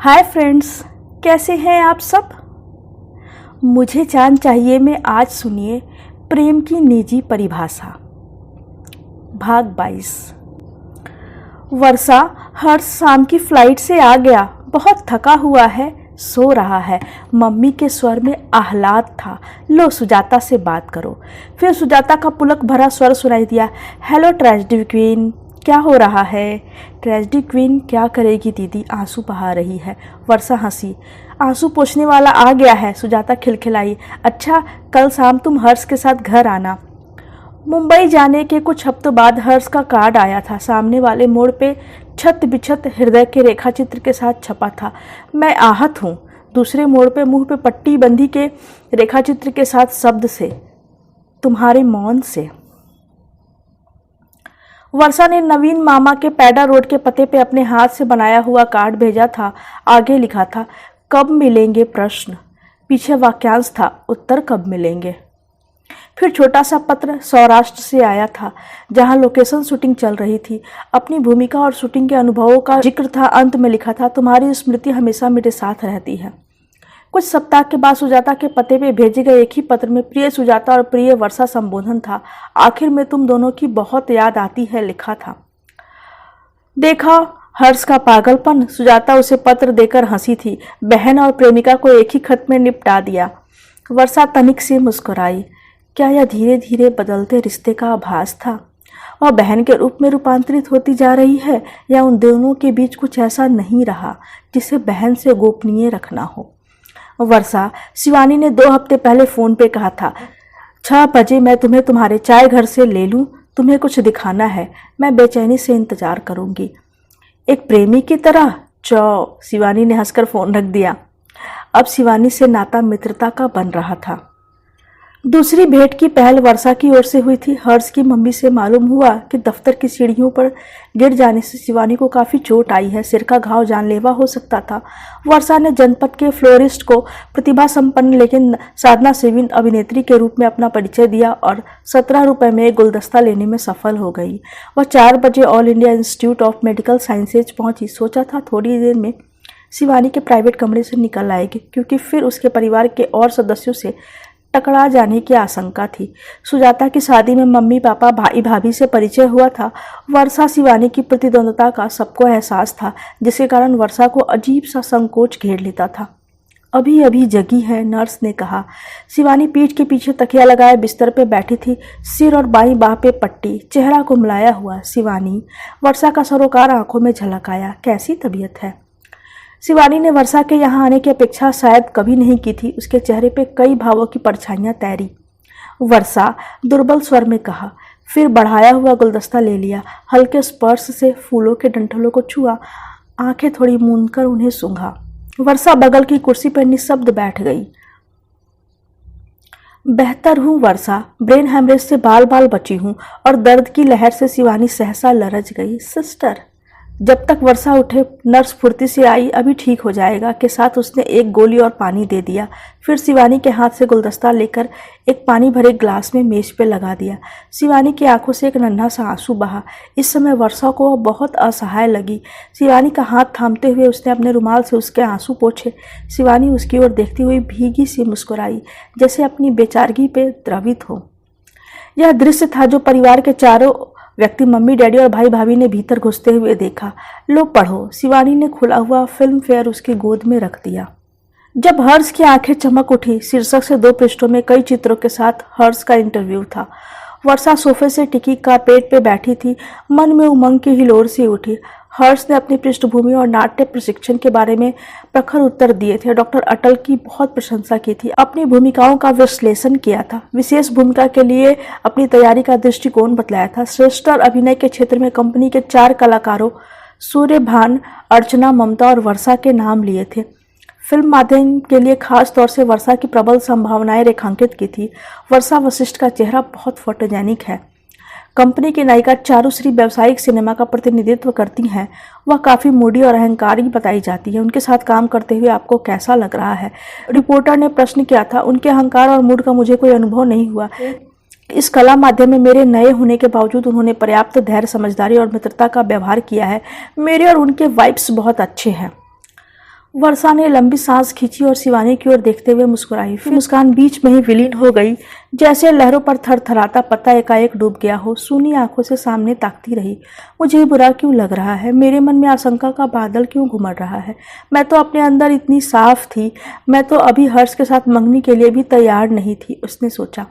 Hi friends, कैसे हैं आप सब। मुझे जान चाहिए में आज सुनिए प्रेम की निजी परिभाषा। भाग 22। वर्षा हर शाम की फ्लाइट से आ गया, बहुत थका हुआ है, सो रहा है। मम्मी के स्वर में आह्लाद था। लो सुजाता से बात करो। फिर सुजाता का पुलक भरा स्वर सुनाई दिया। हेलो ट्रेजेडी क्वीन, क्या हो रहा है। ट्रेजेडी क्वीन क्या करेगी दीदी, आंसू बहा रही है। वर्षा हंसी। आंसू पोंछने वाला आ गया है, सुजाता खिलखिलाई। अच्छा, कल शाम तुम हर्ष के साथ घर आना। मुंबई जाने के कुछ हफ्तों बाद हर्ष का कार्ड आया था। सामने वाले मोड़ पे छत बिछत हृदय के रेखाचित्र के साथ छपा था, मैं आहत हूँ। दूसरे मोड़ पे मुंह पे पट्टी बंदी के रेखाचित्र के साथ शब्द से, तुम्हारे मौन से। वर्षा ने नवीन मामा के पैडा रोड के पते पे अपने हाथ से बनाया हुआ कार्ड भेजा था। आगे लिखा था, कब मिलेंगे प्रश्न। पीछे वाक्यांश था, उत्तर कब मिलेंगे। फिर छोटा सा पत्र सौराष्ट्र से आया था, जहां लोकेशन शूटिंग चल रही थी। अपनी भूमिका और शूटिंग के अनुभवों का जिक्र था। अंत में लिखा था, तुम्हारी स्मृति हमेशा मेरे साथ रहती है। कुछ सप्ताह के बाद सुजाता के पते पे भेजे गए एक ही पत्र में प्रिय सुजाता और प्रिय वर्षा संबोधन था। आखिर में तुम दोनों की बहुत याद आती है, लिखा था। देखा हर्ष का पागलपन। सुजाता उसे पत्र देकर हंसी थी। बहन और प्रेमिका को एक ही खत में निपटा दिया। वर्षा तनिक से मुस्कुराई। क्या यह धीरे धीरे बदलते रिश्ते का आभास था और बहन के रूप में रूपांतरित होती जा रही है, या उन दोनों के बीच कुछ ऐसा नहीं रहा जिसे बहन से गोपनीय रखना हो। वर्षा, शिवानी ने 2 हफ्ते पहले फोन पे कहा था, 6 बजे मैं तुम्हें तुम्हारे चाय घर से ले लूं, तुम्हें कुछ दिखाना है, मैं बेचैनी से इंतजार करूंगी। एक प्रेमी की तरह। शिवानी ने हंसकर फोन रख दिया। अब शिवानी से नाता मित्रता का बन रहा था। दूसरी भेंट की पहल वर्षा की ओर से हुई थी। हर्ष की मम्मी से मालूम हुआ कि दफ्तर की सीढ़ियों पर गिर जाने से शिवानी को काफ़ी चोट आई है। सिर का घाव जानलेवा हो सकता था। वर्षा ने जनपद के फ्लोरिस्ट को प्रतिभा संपन्न लेकिन साधना सेवीन अभिनेत्री के रूप में अपना परिचय दिया और 17 रुपये में एक गुलदस्ता लेने में सफल हो गई। वह 4 बजे all India institute of medical sciences पहुंची। सोचा था थोड़ी देर में शिवानी के प्राइवेट कमरे से निकल आएगी, क्योंकि फिर उसके परिवार के और सदस्यों से टकरा जाने की आशंका थी। सुजाता की शादी में मम्मी पापा भाई भाभी से परिचय हुआ था। वर्षा शिवानी की प्रतिद्वंदता का सबको एहसास था, जिसके कारण वर्षा को अजीब सा संकोच घेर लेता था। अभी अभी जगी है, नर्स ने कहा। शिवानी पीठ के पीछे तकिया लगाए बिस्तर पे बैठी थी, सिर और बाईं बाह पे पट्टी, चेहरा कुमलाया हुआ। शिवानी, वर्षा का सरोकार आंखों में झलक आया। कैसी तबीयत है। शिवानी ने वर्षा के यहाँ आने की अपेक्षा शायद कभी नहीं की थी। उसके चेहरे पे कई भावों की परछाइयाँ तैरी। वर्षा दुर्बल स्वर में कहा, फिर बढ़ाया हुआ गुलदस्ता ले लिया। हल्के स्पर्श से फूलों के डंठलों को छुआ, आंखें थोड़ी मूंदकर उन्हें सूंघा। वर्षा बगल की कुर्सी पर निःशब्द बैठ गई। बेहतर हूँ वर्षा, ब्रेन हैमरेज से बाल बाल बची हूँ। और दर्द की लहर से शिवानी सहसा लरज गई। सिस्टर। जब तक वर्षा उठे नर्स फुर्ती से आई, अभी ठीक हो जाएगा के साथ उसने एक गोली और पानी दे दिया। फिर शिवानी के हाथ से गुलदस्ता लेकर एक पानी भरे ग्लास में मेज पे लगा दिया। शिवानी की आंखों से एक नन्हा सा आंसू बहा। इस समय वर्षा को वह बहुत असहाय लगी। शिवानी का हाथ थामते हुए उसने अपने रुमाल से उसके आंसू पोंछे। शिवानी उसकी ओर देखती हुई भीगी सी मुस्कुराई, जैसे अपनी बेचारगी पे द्रवित हो। यह दृश्य था जो परिवार के चारों व्यक्ति, मम्मी डैडी और भाई भाभी ने भीतर घुसते हुए देखा। लो पढ़ो। शिवानी ने खुला हुआ फिल्म फेयर उसकी गोद में रख दिया। जब हर्ष की आंखें चमक उठी, शीर्षक से 2 पृष्ठों में कई चित्रों के साथ हर्ष का इंटरव्यू था। वर्षा सोफे से टिकी कारपेट पे बैठी थी, मन में उमंग की हिलोर सी उठी। हर्ष ने अपनी पृष्ठभूमि और नाट्य प्रशिक्षण के बारे में प्रखर उत्तर दिए थे। डॉक्टर अटल की बहुत प्रशंसा की थी। अपनी भूमिकाओं का विश्लेषण किया था। विशेष भूमिका के लिए अपनी तैयारी का दृष्टिकोण बतलाया था। श्रेष्ठ और अभिनय के क्षेत्र में कंपनी के 4 कलाकारों सूर्यभान, अर्चना, ममता और वर्षा के नाम लिए थे। फिल्म माध्यम के लिए खास तौर से वर्षा की प्रबल संभावनाएं रेखांकित की थी। वर्षा वशिष्ठ का चेहरा बहुत फोटोजेनिक है। कंपनी की नायिका चारुश्री व्यावसायिक सिनेमा का प्रतिनिधित्व करती हैं। वह काफ़ी मूडी और अहंकारी बताई जाती है। उनके साथ काम करते हुए आपको कैसा लग रहा है। रिपोर्टर ने प्रश्न किया था। उनके अहंकार और मूड का मुझे कोई अनुभव नहीं हुआ। इस कला माध्यम में मेरे नए होने के बावजूद उन्होंने पर्याप्त धैर्य, समझदारी और मित्रता का व्यवहार किया है। मेरे और उनके वाइब्स बहुत अच्छे हैं। वर्षा ने लंबी सांस खींची और शिवानी की ओर देखते हुए मुस्कुराई। फिर मुस्कान बीच में ही विलीन हो गई, जैसे लहरों पर थरथराता पत्ता एकाएक डूब गया हो। सूनी आंखों से सामने ताकती रही। मुझे बुरा क्यों लग रहा है? मेरे मन में आशंका का बादल क्यों घुमड़ रहा है? मैं तो अपने अंदर इतनी साफ थी। मैं तो अभी हर्ष के साथ मंगनी के लिए भी तैयार नहीं थी, उसने सोचा।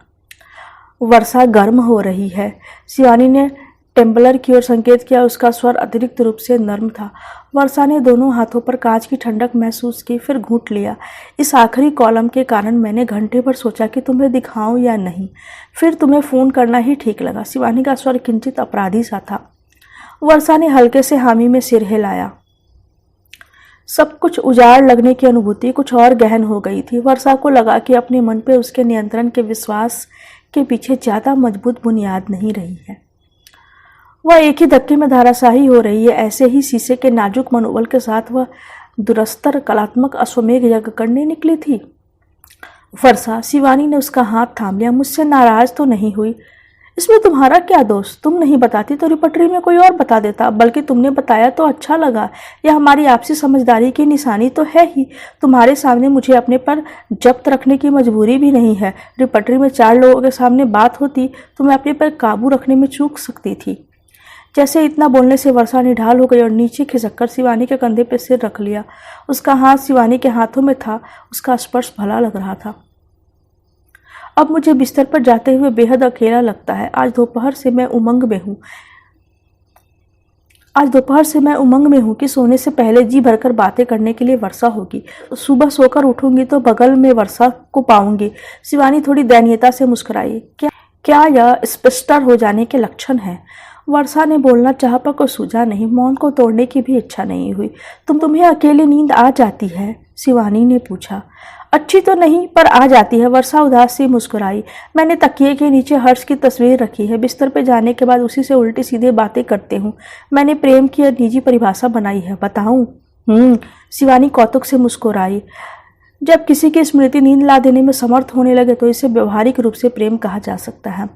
वर्षा गर्म हो रही है। शिवानी ने टेम्बलर की ओर संकेत किया। उसका स्वर अतिरिक्त रूप से नर्म था। वर्षा ने दोनों हाथों पर कांच की ठंडक महसूस की, फिर घूंट लिया। इस आखिरी कॉलम के कारण मैंने घंटे भर सोचा कि तुम्हें दिखाऊं या नहीं, फिर तुम्हें फ़ोन करना ही ठीक लगा। शिवानी का स्वर किंचित अपराधी सा था। वर्षा ने हल्के से हामी में सिर हिलाया। सब कुछ उजाड़ लगने की अनुभूति कुछ और गहन हो गई थी। वर्षा को लगा कि अपने मन पे उसके नियंत्रण के विश्वास के पीछे ज़्यादा मजबूत बुनियाद नहीं रही है। वह एक ही धक्के में धाराशाही हो रही है। ऐसे ही शीशे के नाजुक मनोबल के साथ वह दुरस्तर कलात्मक अश्वमेघ यज्ञ करने निकली थी। वर्षा, शिवानी ने उसका हाथ थाम लिया। मुझसे नाराज तो नहीं हुई? इसमें तुम्हारा क्या दोष? तुम नहीं बताती तो रिपटरी में कोई और बता देता, बल्कि तुमने बताया तो अच्छा लगा। यह हमारी आपसी समझदारी की निशानी तो है ही। तुम्हारे सामने मुझे अपने पर जब्त रखने की मजबूरी भी नहीं है। रिपटरी में 4 लोगों के सामने बात होती तो मैं अपने पर काबू रखने में चूक सकती थी। जैसे इतना बोलने से वर्षा निढाल हो गई और नीचे खिसककर शिवानी के कंधे पर सिर रख लिया। उसका हाथ शिवानी के हाथों में था। उसका स्पर्श भला लग रहा था। अब मुझे बिस्तर पर जाते हुए बेहद अकेला लगता है। आज दोपहर से मैं उमंग में हूँ कि सोने से पहले जी भरकर बातें करने के लिए वर्षा होगी। सुबह सोकर उठूंगी तो बगल में वर्षा को पाऊंगी। शिवानी थोड़ी दयनीयता से मुस्कुराई। क्या यह स्पष्टर हो जाने के लक्षण है? वर्षा ने बोलना चाहा पर कुछ सूझा नहीं। मौन को तोड़ने की भी इच्छा नहीं हुई। तुम्हें अकेले नींद आ जाती है? शिवानी ने पूछा। अच्छी तो नहीं, पर आ जाती है। वर्षा उदास सी मुस्कुराई। मैंने तकिए के नीचे हर्ष की तस्वीर रखी है। बिस्तर पे जाने के बाद उसी से उल्टी सीधे बातें करते हूँ। मैंने प्रेम की निजी परिभाषा बनाई है, बताऊँ? शिवानी कौतुक से मुस्कुराई। जब किसी की स्मृति नींद ला देने में समर्थ होने लगे तो इसे व्यवहारिक रूप से प्रेम कहा जा सकता है।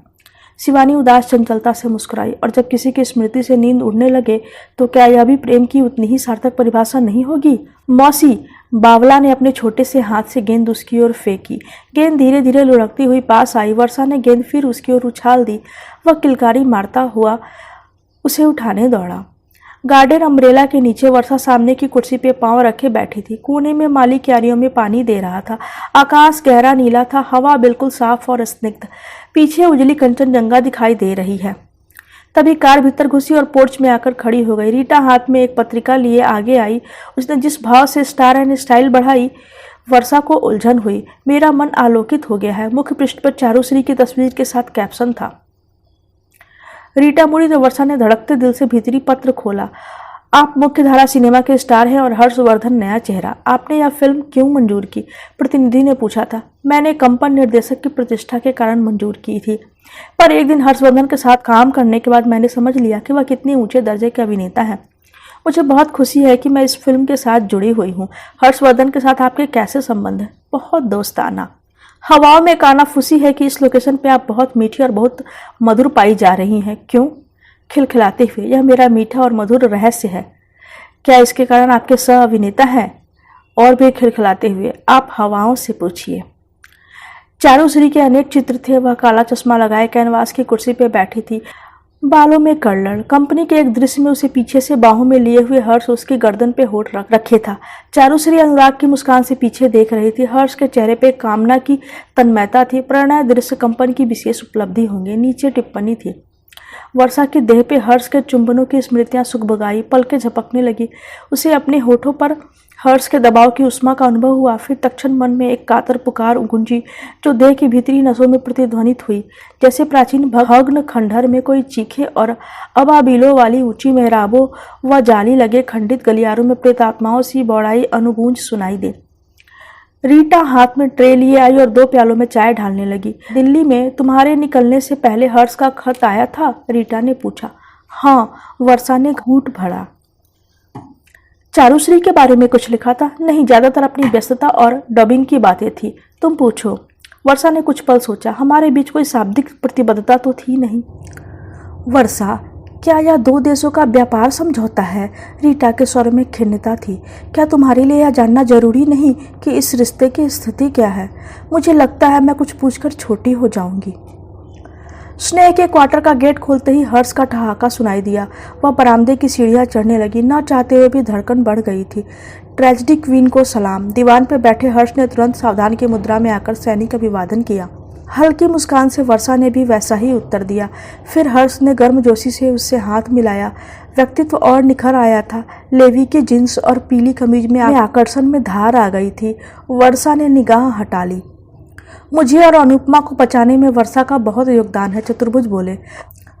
शिवानी उदास चंचलता से मुस्कुराई। और जब किसी की स्मृति से नींद उड़ने लगे तो क्या यह भी प्रेम की उतनी ही सार्थक परिभाषा नहीं होगी? मौसी, बावला ने अपने छोटे से हाथ से गेंद उसकी ओर फेंकी। गेंद धीरे धीरे लुढ़कती हुई पास आई। वर्षा ने गेंद फिर उसकी ओर उछाल दी। वह किलकारी मारता हुआ उसे उठाने दौड़ा। गार्डन अम्ब्रेला के नीचे वर्षा सामने की कुर्सी पे पांव रखे बैठी थी। कोने में माली क्यारियों में पानी दे रहा था। आकाश गहरा नीला था। हवा बिल्कुल साफ और स्निग्ध। पीछे उजली कंचनजंगा दिखाई दे रही है। तभी कार भीतर घुसी और पोर्च में आकर खड़ी हो गई। रीटा हाथ में एक पत्रिका लिए आगे आई। उसने जिस भाव से स्टार एंड स्टाइल बढ़ाई, वर्षा को उलझन हुई। मेरा मन आलोकित हो गया है। मुख्य पृष्ठ पर चारूश्री की तस्वीर के साथ कैप्शन था। रीटा मुड़ी तो वर्षा ने धड़कते दिल से भीतरी पत्र खोला। आप मुख्यधारा सिनेमा के स्टार हैं और हर्षवर्धन नया चेहरा। आपने यह फिल्म क्यों मंजूर की? प्रतिनिधि ने पूछा था। मैंने कंपन निर्देशक की प्रतिष्ठा के कारण मंजूर की थी, पर एक दिन हर्षवर्धन के साथ काम करने के बाद मैंने समझ लिया कि वह कितने ऊंचे दर्जे के अभिनेता हैं। मुझे बहुत खुशी है कि मैं इस फिल्म के साथ जुड़ी हुई हूँ। हर्षवर्धन के साथ आपके कैसे संबंध हैं? बहुत दोस्ताना। हवाओं में कानाफूसी है कि इस लोकेशन पे आप बहुत मीठी और बहुत मधुर पाई जा रही हैं। क्यों? खिलखिलाते हुए। यह मेरा मीठा और मधुर रहस्य है। क्या इसके कारण आपके सह अभिनेता हैं? और भी खिलखिलाते हुए। आप हवाओं से पूछिए। चारूश्री के अनेक चित्र थे। वह काला चश्मा लगाए कैनवास की कुर्सी पर बैठी थी, बालों में कड़लड़। कंपनी के एक दृश्य में उसे पीछे से बाहों में लिए हुए हर्ष उसकी गर्दन पे होठ रखे था। चारूश्री अनुराग की मुस्कान से पीछे देख रही थी। हर्ष के चेहरे पे कामना की तन्मयता थी। प्रणय दृश्य कंपन की विशेष उपलब्धि होंगे। नीचे टिप्पणी थी। वर्षा के देह पे हर्ष के चुंबनों की स्मृतियां सुखबगाई। पलकें झपकने लगी। उसे अपने होठों पर हर्ष के दबाव की उष्मा का अनुभव हुआ। फिर तत्क्षण मन में एक कातर पुकार गूंजी जो देह की भीतरी नसों में प्रतिध्वनित हुई, जैसे प्राचीन भग्न खंडहर में कोई चीखे और अबाबिलों वाली ऊंची मेहराबों व जाली लगे खंडित गलियारों में प्रेतात्माओं सी बौड़ाई अनुगूंज सुनाई दे। रीटा हाथ में ट्रे लिए आई और 2 प्यालों में चाय ढालने लगी। दिल्ली में तुम्हारे निकलने से पहले हर्ष का खत आया था? रीटा ने पूछा। हाँ, वर्षा ने घूंट भरा। चारूश्री के बारे में कुछ लिखा था? नहीं, ज्यादातर अपनी व्यस्तता और डबिंग की बातें थी। तुम पूछो। वर्षा ने कुछ पल सोचा। हमारे बीच कोई शाब्दिक प्रतिबद्धता तो थी नहीं। वर्षा, क्या यह दो देशों का व्यापार समझौता है? रीटा के स्वर में खिन्नता थी। क्या तुम्हारे लिए यह जानना जरूरी नहीं कि इस रिश्ते की स्थिति क्या है? मुझे लगता है मैं कुछ पूछकर छोटी हो जाऊंगी। स्नेह के क्वार्टर का गेट खोलते ही हर्ष का ठहाका सुनाई दिया। वह बरामदे की सीढ़ियां चढ़ने लगी। न चाहते हुए भी धड़कन बढ़ गई थी। ट्रेजेडी क्वीन को सलाम। दीवान पर बैठे हर्ष ने तुरंत सावधान की मुद्रा में आकर सैनिक अभिवादन किया। हल्की मुस्कान से वर्षा ने भी वैसा ही उत्तर दिया। फिर हर्ष ने गर्मजोशी से उससे हाथ मिलाया। व्यक्तित्व और निखर आया था। लेवी के जींस और पीली कमीज में आकर्षण में धार आ गई थी। वर्षा ने निगाह हटा ली। मुझे और अनुपमा को बचाने में वर्षा का बहुत योगदान है, चतुर्भुज बोले।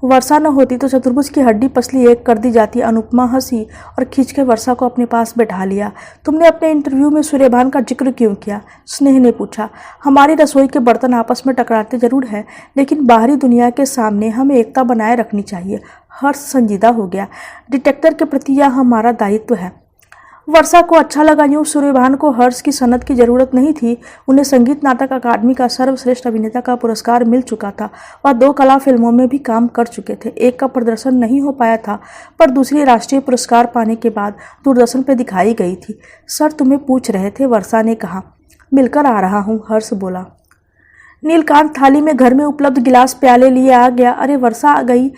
वर्षा न होती तो चतुर्भुज की हड्डी पसली एक कर दी जाती। अनुपमा हंसी और खींचकर वर्षा को अपने पास बैठा लिया। तुमने अपने इंटरव्यू में सूर्यभान का जिक्र क्यों किया? स्नेह ने पूछा। हमारी रसोई के बर्तन आपस में टकराते जरूर हैं, लेकिन बाहरी दुनिया के सामने हमें एकता बनाए रखनी चाहिए। हर्ष संजीदा हो गया। डिटेक्टर के प्रति यह हमारा दायित्व है। वर्षा को अच्छा लगा। यूं सूर्यभान को हर्ष की सनद की जरूरत नहीं थी। उन्हें संगीत नाटक अकादमी का सर्वश्रेष्ठ अभिनेता का पुरस्कार मिल चुका था। वह 2 कला फिल्मों में भी काम कर चुके थे। एक का प्रदर्शन नहीं हो पाया था, पर दूसरी राष्ट्रीय पुरस्कार पाने के बाद दूरदर्शन पर दिखाई गई थी। सर तुम्हें पूछ रहे थे, वर्षा ने कहा। मिलकर आ रहा हूँ, हर्ष बोला। नीलकांत थाली में घर में उपलब्ध गिलास प्याले लिए आ गया। अरे वर्षा आ गई,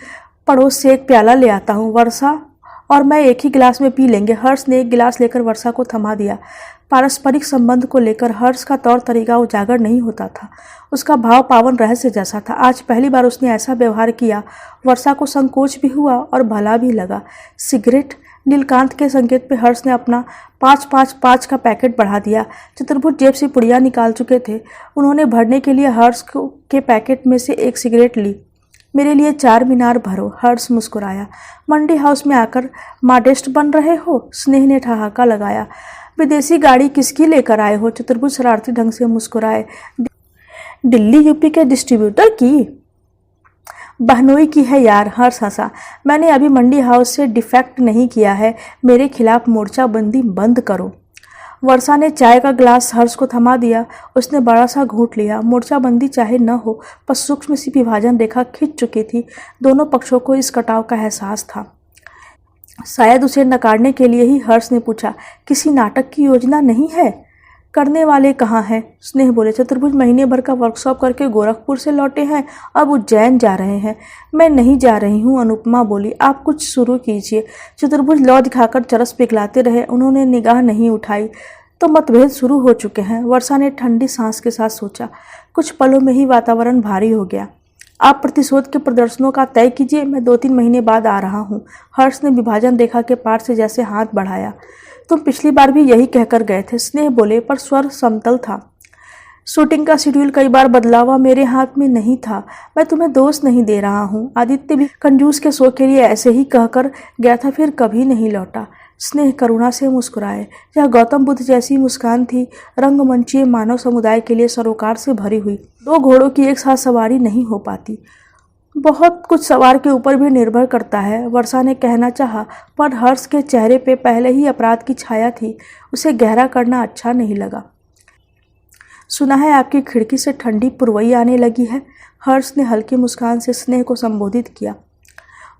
पड़ोस से एक प्याला ले आता हूँ। वर्षा और मैं एक ही गिलास में पी लेंगे। हर्ष ने एक गिलास लेकर वर्षा को थमा दिया। पारस्परिक संबंध को लेकर हर्ष का तौर तरीका उजागर नहीं होता था। उसका भाव पावन रहस्य जैसा था। आज पहली बार उसने ऐसा व्यवहार किया। वर्षा को संकोच भी हुआ और भला भी लगा। सिगरेट? नीलकांत के संकेत पे हर्ष ने अपना 5-5-5 का पैकेट बढ़ा दिया। चतुर्भुज जेब से पुड़िया निकाल चुके थे। उन्होंने भरने के लिए हर्ष के पैकेट में से एक सिगरेट ली। मेरे लिए 4 मीनार भरो, हर्ष मुस्कुराया। मंडी हाउस में आकर मॉडेस्ट बन रहे हो? स्नेह ने ठहाका लगाया। विदेशी गाड़ी किसकी लेकर आए हो? चतुर्भुज शरारती ढंग से मुस्कुराए। दिल्ली यूपी के डिस्ट्रीब्यूटर की? बहनोई की है यार, हर्ष हंसा। मैंने अभी मंडी हाउस से डिफेक्ट नहीं किया है। मेरे खिलाफ मोर्चाबंदी बंद करो। वर्षा ने चाय का गिलास हर्ष को थमा दिया। उसने बड़ा सा घूंट लिया। मोर्चाबंदी चाहे न हो, पर सूक्ष्म सी विभाजन रेखा खिंच चुकी थी। दोनों पक्षों को इस कटाव का एहसास था। शायद उसे नकारने के लिए ही हर्ष ने पूछा, किसी नाटक की योजना नहीं है? करने वाले कहाँ हैं? स्नेह बोले। चतुर्भुज महीने भर का वर्कशॉप करके गोरखपुर से लौटे हैं, अब उज्जैन जा रहे हैं। मैं नहीं जा रही हूँ, अनुपमा बोली। आप कुछ शुरू कीजिए। चतुर्भुज लौ दिखाकर चरस पिघलाते रहे। उन्होंने निगाह नहीं उठाई। तो मतभेद शुरू हो चुके हैं, वर्षा ने ठंडी सांस के साथ सोचा। कुछ पलों में ही वातावरण भारी हो गया। आप प्रतिशोध के प्रदर्शनों का तय कीजिए, मैं 2-3 महीने बाद आ रहा हूँ। हर्ष ने विभाजन रेखा के पार से जैसे हाथ बढ़ाया। तुम पिछली बार भी यही कहकर गए थे, स्नेह बोले, पर स्वर समतल था। शूटिंग का शेड्यूल कई बार बदला हुआ मेरे हाथ में नहीं था। मैं तुम्हें दोष नहीं दे रहा हूँ। आदित्य भी कंजूस के शो के लिए ऐसे ही कहकर गया था, फिर कभी नहीं लौटा। स्नेह करुणा से मुस्कुराए। यह गौतम बुद्ध जैसी मुस्कान थी, रंगमंचीय मानव समुदाय के लिए सरोकार से भरी हुई। 2 घोड़ों की एक साथ सवारी नहीं हो पाती। बहुत कुछ सवार के ऊपर भी निर्भर करता है, वर्षा ने कहना चाहा, पर हर्ष के चेहरे पे पहले ही अपराध की छाया थी। उसे गहरा करना अच्छा नहीं लगा। सुना है आपकी खिड़की से ठंडी पुरवई आने लगी है? हर्ष ने हल्की मुस्कान से स्नेह को संबोधित किया।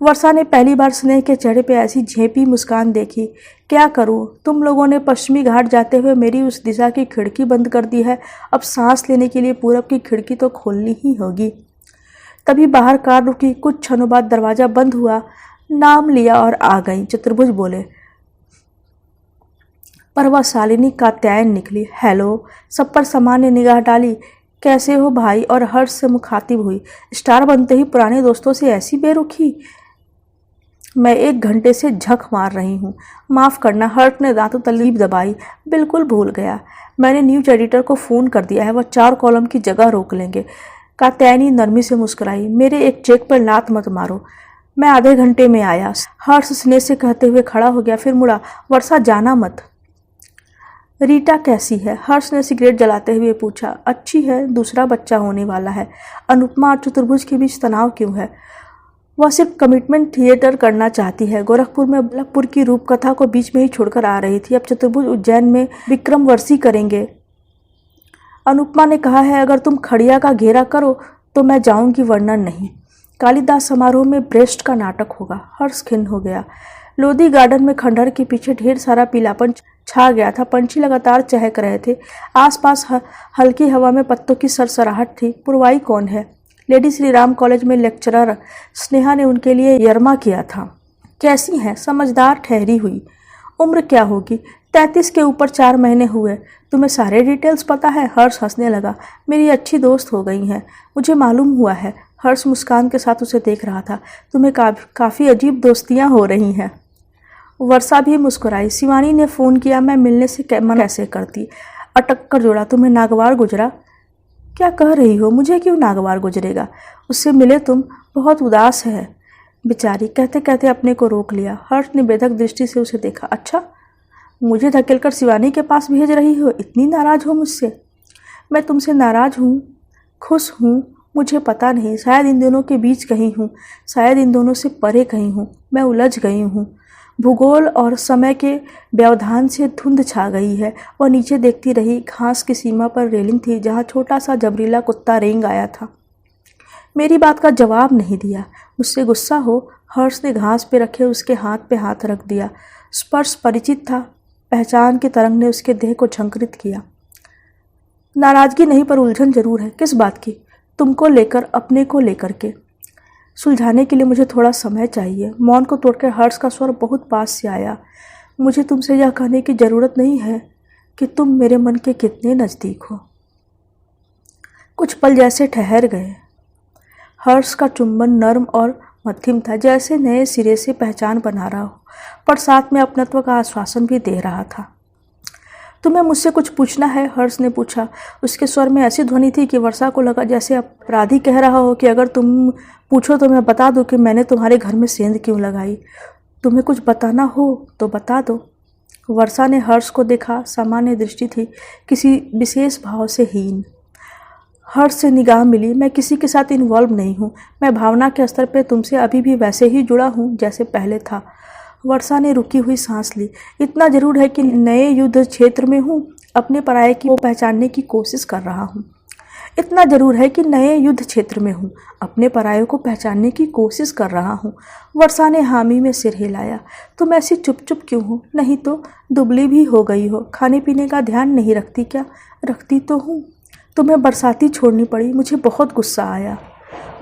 वर्षा ने पहली बार स्नेह के चेहरे पे ऐसी झेपी मुस्कान देखी। क्या करूं, तुम लोगों ने पश्चिमी घाट जाते हुए मेरी उस दिशा की खिड़की बंद कर दी है। अब सांस लेने के लिए पूरब की खिड़की तो खोलनी ही होगी। तभी बाहर कार रुकी। कुछ क्षणों बाद दरवाजा बंद हुआ। नाम लिया और आ गई, चतुर्भुज बोले। पर वह शालिनी कात्यायन निकली। हेलो, सब पर सामान्य निगाह डाली। कैसे हो भाई? और हर्ष से मुखातिब हुई। स्टार बनते ही पुराने दोस्तों से ऐसी बेरुखी? मैं 1 घंटे से झक मार रही हूँ, माफ़ करना। हर्ष ने दांतों तलीब दबाई। बिल्कुल भूल गया, मैंने न्यूज एडिटर को फ़ोन कर दिया है, वह 4 कॉलम की जगह रोक लेंगे। कात्यायनी नरमी से मुस्कुराई। मेरे एक चेक पर लात मत मारो, मैं आधे घंटे में आया। हर्ष स्नेह से कहते हुए खड़ा हो गया, फिर मुड़ा। वर्षा जाना मत। रीटा कैसी है? हर्ष ने सिगरेट जलाते हुए पूछा। अच्छी है, दूसरा बच्चा होने वाला है। अनुपमा और चतुर्भुज के बीच तनाव क्यों है? वह सिर्फ कमिटमेंट थिएटर करना चाहती है। गोरखपुर में बलकपुर की रूपकथा को बीच में ही छोड़कर आ रही थी। अब चतुर्भुज उज्जैन में विक्रमवर्षी करेंगे। अनुपमा ने कहा है, अगर तुम खड़िया का घेरा करो तो मैं जाऊंगी, वरना नहीं। कालिदास समारोह में ब्रेस्ट का नाटक होगा। हर्ष खिन्न हो गया। लोधी गार्डन में खंडहर के पीछे ढेर सारा पीलापन छा गया था। पंछी लगातार चहक रहे थे। आसपास हल्की हवा में पत्तों की सरसराहट थी। पुरवाई कौन है? लेडी श्री राम कॉलेज में लेक्चरर स्नेहा ने उनके लिए यरमा किया था। कैसी हैं? समझदार ठहरी हुई। उम्र क्या होगी? 33 के ऊपर 4 महीने हुए। तुम्हें सारे डिटेल्स पता है? हर्ष हंसने लगा। मेरी अच्छी दोस्त हो गई हैं, मुझे मालूम हुआ है। हर्ष मुस्कान के साथ उसे देख रहा था। तुम्हें काफ़ी अजीब दोस्तियां हो रही हैं। वर्षा भी मुस्कुराई। शिवानी ने फ़ोन किया, मैं मिलने से मना कैसे करती। अटक कर जोड़ा, तुम्हें नागवार गुजरा? क्या कह रही हो? मुझे क्यों नागवार गुजरेगा? उससे मिले तुम? बहुत उदास है बेचारी। कहते कहते अपने को रोक लिया। हर्ष ने बेधक दृष्टि से उसे देखा। अच्छा, मुझे धकेलकर शिवानी के पास भेज रही हो? इतनी नाराज़ हो मुझसे? मैं तुमसे नाराज़ हूँ, खुश हूँ, मुझे पता नहीं। शायद इन दोनों के बीच कहीं हूँ, शायद इन दोनों से परे कहीं हूँ। मैं उलझ गई हूँ। भूगोल और समय के व्यवधान से धुंध छा गई है। वह नीचे देखती रही। घास की सीमा पर रेलिंग थी जहाँ छोटा सा जबरीला कुत्ता रेंग आया था। मेरी बात का जवाब नहीं दिया। मुझसे गुस्सा हो? हर्ष ने घास पे रखे उसके हाथ पे हाथ रख दिया। स्पर्श परिचित था। पहचान की तरंग ने उसके देह को झंकृत किया। नाराज़गी नहीं, पर उलझन जरूर है। किस बात की? तुमको लेकर, अपने को लेकर के। सुलझाने के लिए मुझे थोड़ा समय चाहिए। मौन को तोड़कर हर्ष का स्वर बहुत पास से आया। मुझे तुमसे यह कहने की ज़रूरत नहीं है कि तुम मेरे मन के कितने नज़दीक हो। कुछ पल जैसे ठहर गए। हर्ष का चुंबन नर्म और मध्यम था, जैसे नए सिरे से पहचान बना रहा हो, पर साथ में अपनत्व का आश्वासन भी दे रहा था। तुम्हें मुझसे कुछ पूछना है? हर्ष ने पूछा। उसके स्वर में ऐसी ध्वनि थी कि वर्षा को लगा जैसे अपराधी कह रहा हो कि अगर तुम पूछो तो मैं बता दूं कि मैंने तुम्हारे घर में सेंध क्यों लगाई। तुम्हें कुछ बताना हो तो बता दो। वर्षा ने हर्ष को देखा। सामान्य दृष्टि थी, किसी विशेष भाव से हीन। हर्ष से निगाह मिली। मैं किसी के साथ इन्वॉल्व नहीं हूँ। मैं भावना के स्तर पर तुमसे अभी भी वैसे ही जुड़ा हूँ जैसे पहले था। वर्षा ने रुकी हुई सांस ली। इतना जरूर है कि नए युद्ध क्षेत्र में हूँ, अपने पराये की वो पहचानने की कोशिश कर रहा हूँ। इतना जरूर है कि नए युद्ध क्षेत्र में हूँ, अपने पराये को पहचानने की कोशिश कर रहा हूँ। वर्षा ने हामी में सिर हिलाया। तुम ऐसी चुप चुप क्यों हो? नहीं तो दुबली भी हो गई हो। खाने पीने का ध्यान नहीं रखती क्या? रखती तो हूँ। तुम्हें बरसाती छोड़नी पड़ी, मुझे बहुत गुस्सा आया।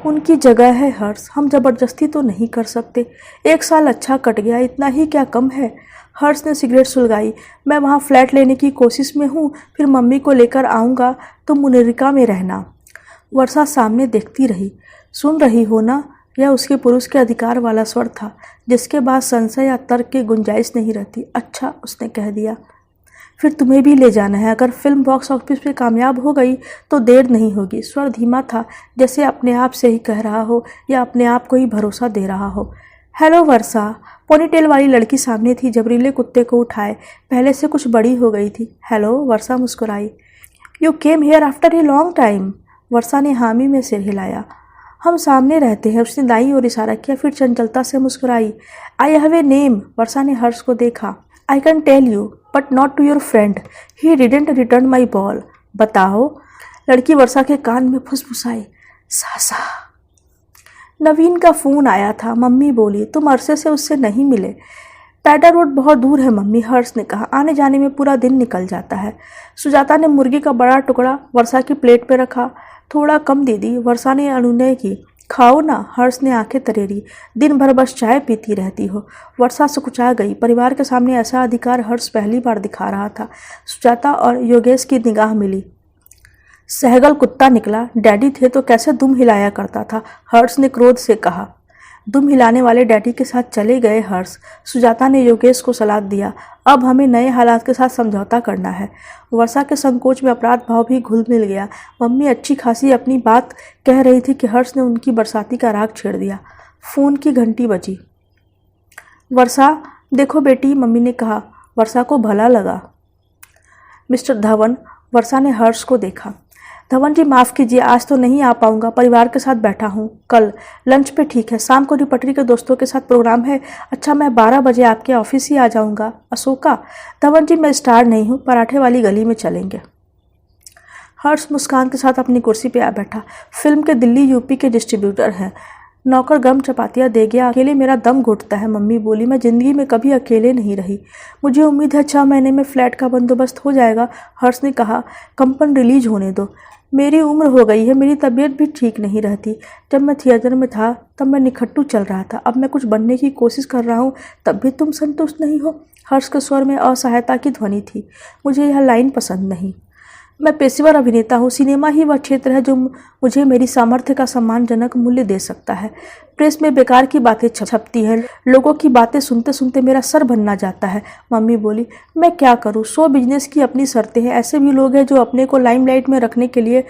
उनकी जगह है हर्ष, हम जबरदस्ती तो नहीं कर सकते। 1 साल अच्छा कट गया, इतना ही क्या कम है? हर्ष ने सिगरेट सुलगाई। मैं वहाँ फ्लैट लेने की कोशिश में हूँ, फिर मम्मी को लेकर आऊँगा, तुम मुनिरिका में रहना। वर्षा सामने देखती रही। सुन रही हो ना? यह उसके पुरुष के अधिकार वाला स्वर था, जिसके बाद संशय या तर्क की गुंजाइश नहीं रहती। अच्छा, उसने कह दिया। फिर तुम्हें भी ले जाना है। अगर फिल्म बॉक्स ऑफिस पे कामयाब हो गई तो देर नहीं होगी। स्वर धीमा था, जैसे अपने आप से ही कह रहा हो या अपने आप को ही भरोसा दे रहा हो। हेलो वर्षा। पोनीटेल वाली लड़की सामने थी, जबरीले कुत्ते को उठाए। पहले से कुछ बड़ी हो गई थी। हेलो, वर्षा मुस्कुराई। You came here after a long time. Varsha ने हामी में सिर हिलाया। हम सामने रहते हैं। उसने दाईं ओर इशारा किया, फिर चंचलता से मुस्कुराई। I have a name. वर्षा ने हर्ष को देखा। I can tell you but not to your friend. He didn't return my ball. बताओ। लड़की वर्षा के कान में फुसफुसाई। सासा। नवीन का फ़ोन आया था। मम्मी बोली, तुम अरसे से उससे नहीं मिले। पैडा रोड बहुत दूर है मम्मी, हर्ष ने कहा। आने जाने में पूरा दिन निकल जाता है। सुजाता ने मुर्गी का बड़ा टुकड़ा वर्षा की प्लेट पे रखा। थोड़ा कम दीदी। वर्षा ने अनुनय की। खाओ ना। हर्ष ने आंखें तरेरी। दिन भर बस चाय पीती रहती हो। वर्षा सुकुचा गई। परिवार के सामने ऐसा अधिकार हर्ष पहली बार दिखा रहा था। सुजाता और योगेश की निगाह मिली। सहगल कुत्ता निकला। डैडी थे तो कैसे दुम हिलाया करता था, हर्ष ने क्रोध से कहा। दुम हिलाने वाले डैडी के साथ चले गए हर्ष। सुजाता ने योगेश को सलाह दिया। अब हमें नए हालात के साथ समझौता करना है। वर्षा के संकोच में अपराध भाव भी घुल मिल गया। मम्मी अच्छी खासी अपनी बात कह रही थी कि हर्ष ने उनकी बरसाती का राग छेड़ दिया। फ़ोन की घंटी बजी। वर्षा, देखो बेटी, मम्मी ने कहा। वर्षा को भला लगा। मिस्टर धवन। वर्षा ने हर्ष को देखा। धवन जी माफ़ कीजिए, आज तो नहीं आ पाऊंगा, परिवार के साथ बैठा हूँ। कल लंच पे ठीक है। शाम को रिपटरी के दोस्तों के साथ प्रोग्राम है। अच्छा, मैं 12 बजे आपके ऑफिस ही आ जाऊँगा। अशोका। धवन जी मैं स्टार नहीं हूँ, पराठे वाली गली में चलेंगे। हर्ष मुस्कान के साथ अपनी कुर्सी पे आ बैठा। फिल्म के दिल्ली यूपी के डिस्ट्रीब्यूटर हैं। नौकर गरम चपातियाँ दे गया। अकेले मेरा दम घुटता है, मम्मी बोली। मैं ज़िंदगी में कभी अकेले नहीं रही। मुझे उम्मीद है 6 महीने में फ्लैट का बंदोबस्त हो जाएगा, हर्ष ने कहा। कंपन रिलीज होने दो। मेरी उम्र हो गई है, मेरी तबीयत भी ठीक नहीं रहती। जब मैं थिएटर में था तब मैं निखट्टू चल रहा था, अब मैं कुछ बनने की कोशिश कर रहा हूँ, तब भी तुम संतुष्ट नहीं हो। हर्ष के स्वर में असहायता की ध्वनि थी। मुझे यह लाइन पसंद नहीं। मैं पेशेवर अभिनेता हूँ। सिनेमा ही वह क्षेत्र है जो मुझे मेरी सामर्थ्य का सम्मानजनक मूल्य दे सकता है। प्रेस में बेकार की बातें छपती हैं। लोगों की बातें सुनते सुनते मेरा सर बनना जाता है, मम्मी बोली। मैं क्या करूँ, शो बिजनेस की अपनी शर्तें हैं। ऐसे भी लोग हैं जो अपने को लाइमलाइट में रखने के लिए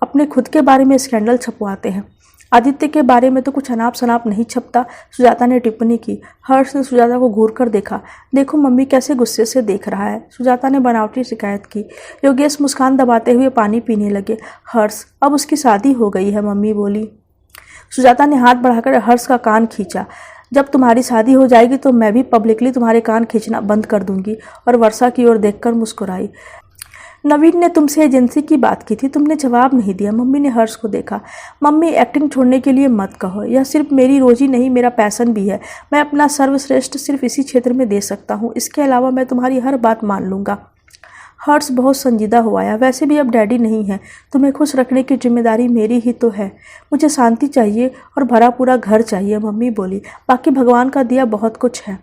अपने खुद के बारे में स्कैंडल छपवाते हैं। आदित्य के बारे में तो कुछ अनाप शनाप नहीं छपता, सुजाता ने टिप्पणी की। हर्ष ने सुजाता को घूर कर देखा। देखो मम्मी कैसे गुस्से से देख रहा है, सुजाता ने बनावटी शिकायत की। योगेश मुस्कान दबाते हुए पानी पीने लगे। हर्ष, अब उसकी शादी हो गई है, मम्मी बोली। सुजाता ने हाथ बढ़ाकर हर्ष का कान खींचा। जब तुम्हारी शादी हो जाएगी तो मैं भी पब्लिकली तुम्हारे कान खींचना बंद कर दूंगी। और वर्षा की ओर देखकर मुस्कुराई। नवीन ने तुमसे एजेंसी की बात की थी, तुमने जवाब नहीं दिया। मम्मी ने हर्ष को देखा। मम्मी, एक्टिंग छोड़ने के लिए मत कहो, यह सिर्फ मेरी रोजी नहीं, मेरा पैशन भी है। मैं अपना सर्वश्रेष्ठ सिर्फ इसी क्षेत्र में दे सकता हूँ। इसके अलावा मैं तुम्हारी हर बात मान लूँगा। हर्ष बहुत संजीदा हो आया। वैसे भी अब डैडी नहीं है, तुम्हें खुश रखने की जिम्मेदारी मेरी ही तो है। मुझे शांति चाहिए और भरा पूरा घर चाहिए, मम्मी बोली। बाकी भगवान का दिया बहुत कुछ है।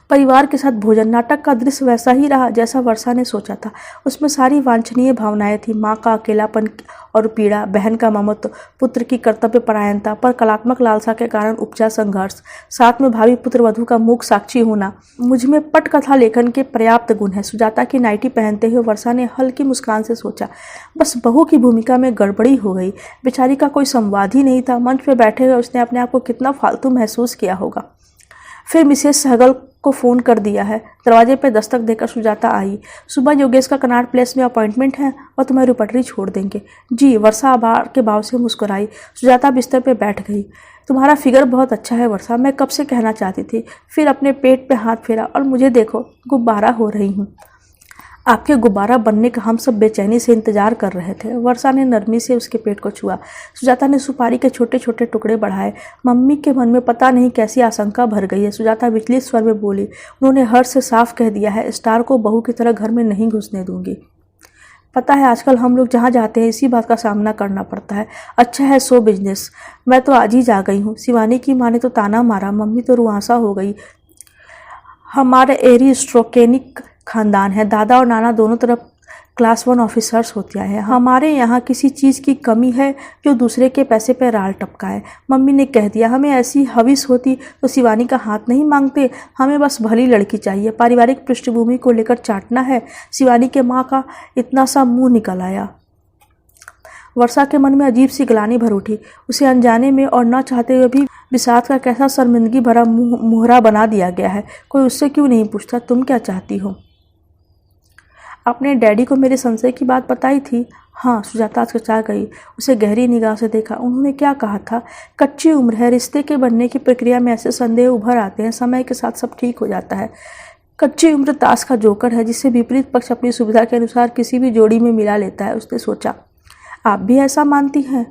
परिवार के साथ भोजन। नाटक का दृश्य वैसा ही रहा जैसा वर्षा ने सोचा था। उसमें सारी वांछनीय भावनाएं थी। माँ का अकेलापन और पीड़ा, बहन का ममत्व, पुत्र की कर्तव्य परायणता पर कलात्मक लालसा के कारण उपजा संघर्ष, साथ में भावी पुत्र वधू का मूक साक्षी होना। मुझ में पटकथा लेखन के पर्याप्त गुण है। सुजाता की नाइटी पहनते हुए वर्षा ने हल्की मुस्कान से सोचा। बस बहू की भूमिका में गड़बड़ी हो गई। बेचारी का कोई संवाद ही नहीं था। मंच पर बैठे हुए उसने अपने आप को कितना फालतू महसूस किया होगा। फिर मिसेस सहगल को फ़ोन कर दिया है। दरवाजे पर दस्तक देकर सुजाता आई। सुबह योगेश का कनाट प्लेस में अपॉइंटमेंट है और तुम्हें रुपटरी छोड़ देंगे। जी, वर्षा आभार के भाव से मुस्कुराई। सुजाता बिस्तर पर बैठ गई। तुम्हारा फिगर बहुत अच्छा है वर्षा, मैं कब से कहना चाहती थी। फिर अपने पेट पे हाथ फेरा और मुझे देखो, गुब्बारा हो रही हूँ। आपके गुब्बारा बनने का हम सब बेचैनी से इंतजार कर रहे थे। वर्षा ने नरमी से उसके पेट को छुआ। सुजाता ने सुपारी के छोटे छोटे टुकड़े बढ़ाए। मम्मी के मन में पता नहीं कैसी आशंका भर गई है, सुजाता विचलित स्वर में बोली। उन्होंने हर्ष से साफ कह दिया है, स्टार को बहू की तरह घर में नहीं घुसने दूंगी। पता है आजकल हम लोग जहाँ जाते हैं इसी बात का सामना करना पड़ता है। अच्छा है शो बिजनेस। मैं तो आज ही जा गई हूँ। शिवानी की माँ ने तो ताना मारा। मम्मी तो रुआंसा हो गई। हमारे एरिस्टोक्रेटिक खानदान है। दादा और नाना दोनों तरफ क्लास 1 ऑफिसर्स होते हैं। हमारे यहाँ किसी चीज़ की कमी है जो दूसरे के पैसे पर राल टपकाए। मम्मी ने कह दिया। हमें ऐसी हविस होती तो शिवानी का हाथ नहीं मांगते। हमें बस भली लड़की चाहिए। पारिवारिक पृष्ठभूमि को लेकर चाटना है। शिवानी के माँ का इतना सा मुंह निकल आया। वर्षा के मन में अजीब सी ग्लानि भर उठी। उसे अनजाने में और न चाहते हुए भी विषाद का कैसा शर्मिंदगी भरा मुहरा बना दिया गया है। कोई उससे क्यों नहीं पूछता, तुम क्या चाहती हो? अपने डैडी को मेरे संशय की बात बताई थी? हाँ, सुजाता चचा गई। उसे गहरी निगाह से देखा। उन्होंने क्या कहा था? कच्ची उम्र है, रिश्ते के बनने की प्रक्रिया में ऐसे संदेह उभर आते हैं, समय के साथ सब ठीक हो जाता है। कच्ची उम्र ताश का जोकर है जिसे विपरीत पक्ष अपनी सुविधा के अनुसार किसी भी जोड़ी में मिला लेता है। उसने सोचा, आप भी ऐसा मानती हैं?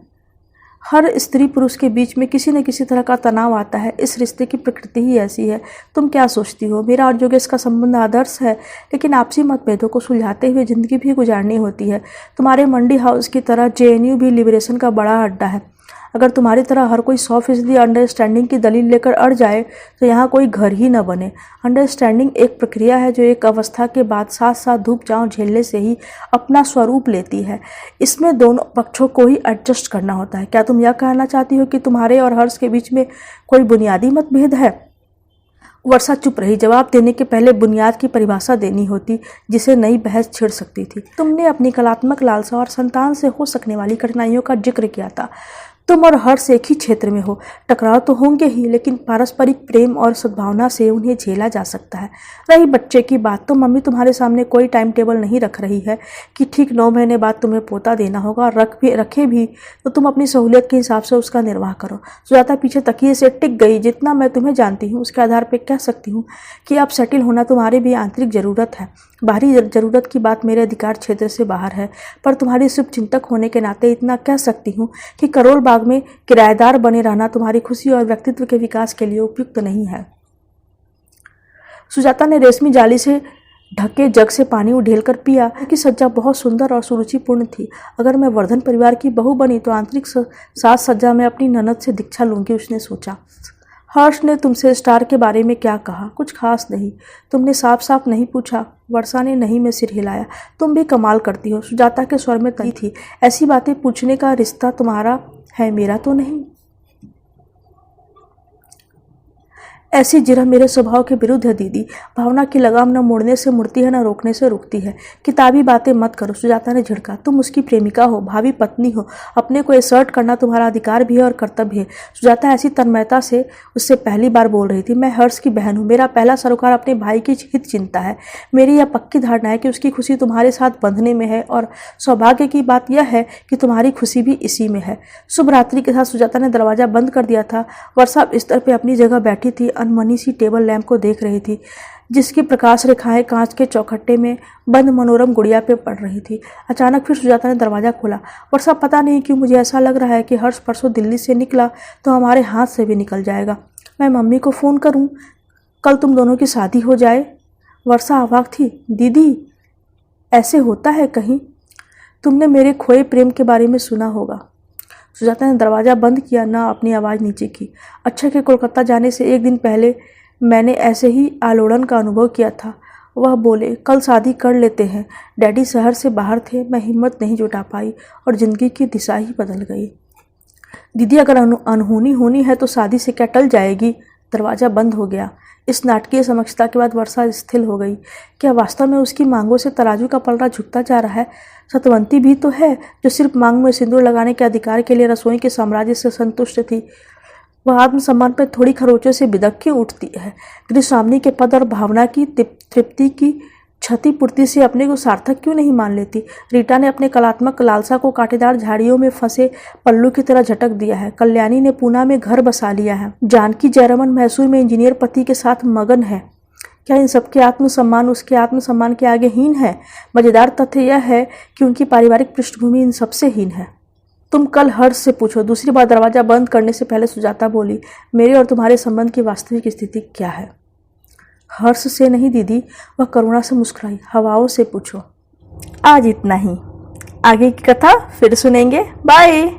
हर स्त्री पुरुष के बीच में किसी न किसी तरह का तनाव आता है। इस रिश्ते की प्रकृति ही ऐसी है। तुम क्या सोचती हो? मेरा और योगेश का संबंध आदर्श है, लेकिन आपसी मतभेदों को सुलझाते हुए ज़िंदगी भी गुजारनी होती है। तुम्हारे मंडी हाउस की तरह JNU भी लिबरेशन का बड़ा अड्डा है। अगर तुम्हारी तरह हर कोई 100% अंडरस्टैंडिंग की दलील लेकर अड़ जाए तो यहाँ कोई घर ही न बने। अंडरस्टैंडिंग एक प्रक्रिया है जो एक अवस्था के बाद साथ साथ धूप छांव झेलने से ही अपना स्वरूप लेती है। इसमें दोनों पक्षों को ही एडजस्ट करना होता है। क्या तुम यह कहना चाहती हो कि तुम्हारे और हर्ष के बीच में कोई बुनियादी मतभेद है? वर्षा चुप रही। जवाब देने के पहले बुनियाद की परिभाषा देनी होती जिसे नई बहस छिड़ सकती थी। तुमने अपनी कलात्मक लालसा और संतान से हो सकने वाली कठिनाइयों का जिक्र किया था। तुम और हर्ष एक ही क्षेत्र में हो। टकराव तो होंगे ही, लेकिन पारस्परिक प्रेम और सद्भावना से उन्हें झेला जा सकता है। रही बच्चे की बात, तो मम्मी तुम्हारे सामने कोई टाइम टेबल नहीं रख रही है कि ठीक 9 महीने बाद तुम्हें पोता देना होगा, और रखे भी तो तुम अपनी सहूलियत के हिसाब से उसका निर्वाह करो। सुजाता पीछे तकिए से टिक गई। जितना मैं तुम्हें जानती हूँ उसके आधार पर कह सकती हूँ कि अब सेटिल होना तुम्हारी भी आंतरिक ज़रूरत है। बाहरी जरूरत की बात मेरे अधिकार क्षेत्र से बाहर है, पर तुम्हारी शुभ चिंतक होने के नाते इतना कह सकती हूँ कि करोल बाग में किराएदार बने रहना तुम्हारी खुशी और व्यक्तित्व के विकास के लिए उपयुक्त नहीं है। सुजाता ने रेशमी जाली से ढके जग से पानी उड़ेलकर पिया कि सज्जा बहुत सुंदर और सुरुचिपूर्ण थी। अगर मैं वर्धन परिवार की बहू बनी तो आंतरिक साज सज्जा में अपनी ननद से दीक्षा लूंगी, उसने सोचा। हर्ष ने तुमसे स्टार के बारे में क्या कहा? कुछ खास नहीं। तुमने साफ साफ नहीं पूछा? वर्षा ने नहीं में सिर हिलाया। तुम भी कमाल करती हो, सुजाता के स्वर में तनी थी। ऐसी बातें पूछने का रिश्ता तुम्हारा है, मेरा तो नहीं। ऐसी जिरह मेरे स्वभाव के विरुद्ध है दीदी। भावना की लगाम न मोड़ने से मुड़ती है, न रोकने से रुकती है। किताबी बातें मत करो, सुजाता ने झिड़का। तुम उसकी प्रेमिका हो, भावी पत्नी हो। अपने को असर्ट करना तुम्हारा अधिकार भी है और कर्तव्य है। सुजाता ऐसी तन्मयता से उससे पहली बार बोल रही थी। मैं हर्ष की बहन हूँ, मेरा पहला सरोकार अपने भाई की हित चिंता है। मेरी यह पक्की धारणा है कि उसकी खुशी तुम्हारे साथ बंधने में है, और सौभाग्य की बात यह है कि तुम्हारी खुशी भी इसी में है। शुभ रात्रि के साथ सुजाता ने दरवाजा बंद कर दिया था। वर्षा बिस्तर पर अपनी जगह बैठी थी, अनमनी सी टेबल लैंप को देख रही थी, जिसकी प्रकाश रेखाएं कांच के चौखट्टे में बंद मनोरम गुड़िया पे पड़ रही थी। अचानक फिर सुजाता ने दरवाजा खोला। वर्षा, पता नहीं क्यों मुझे ऐसा लग रहा है कि हर्ष परसों दिल्ली से निकला तो हमारे हाथ से भी निकल जाएगा। मैं मम्मी को फ़ोन करूं, कल तुम दोनों की शादी हो जाए। वर्षा अवाक थी। दीदी, ऐसे होता है कहीं? तुमने मेरे खोए प्रेम के बारे में सुना होगा। सुजाता ने दरवाज़ा बंद किया, ना अपनी आवाज़ नीचे की। अच्छा के कोलकाता जाने से एक दिन पहले मैंने ऐसे ही आलोड़न का अनुभव किया था। वह बोले, कल शादी कर लेते हैं। डैडी शहर से बाहर थे, मैं हिम्मत नहीं जुटा पाई और ज़िंदगी की दिशा ही बदल गई। दीदी, अगर अनहोनी होनी है तो शादी से क्या टल जाएगी? दरवाज़ा बंद हो गया। इस नाटकीय समक्षता के बाद वर्षा स्थिर हो गई। क्या वास्तव में उसकी मांगों से तराजू का पलड़ा झुकता जा रहा है? सतवंती भी तो है, जो सिर्फ मांग में सिंदूर लगाने के अधिकार के लिए रसोई के साम्राज्य से संतुष्ट थी। वह आत्मसम्मान पर थोड़ी खरोचों से बिदक के उठती है। गृहस्वामिनी के पद और भावना की तृप्ति की क्षतिपूर्ति से अपने को सार्थक क्यों नहीं मान लेती? रीटा ने अपने कलात्मक लालसा को कांटेदार झाड़ियों में फंसे पल्लू की तरह झटक दिया है। कल्याणी ने पूना में घर बसा लिया है। जानकी जयरमन मैसूर में इंजीनियर पति के साथ मगन है। क्या इन सबके आत्मसम्मान उसके आत्मसम्मान के आगे हीन है? मजेदार तथ्य यह है कि उनकी पारिवारिक पृष्ठभूमि इन सबसे हीन है। तुम कल हर्ष से पूछो। दूसरी बार दरवाजा बंद करने से पहले सुजाता बोली, मेरे और तुम्हारे संबंध की वास्तविक स्थिति क्या है? हर्ष से नहीं दीदी, वह करुणा से मुस्कुराई। हवाओं से पूछो। आज इतना ही, आगे की कथा फिर सुनेंगे। बाय।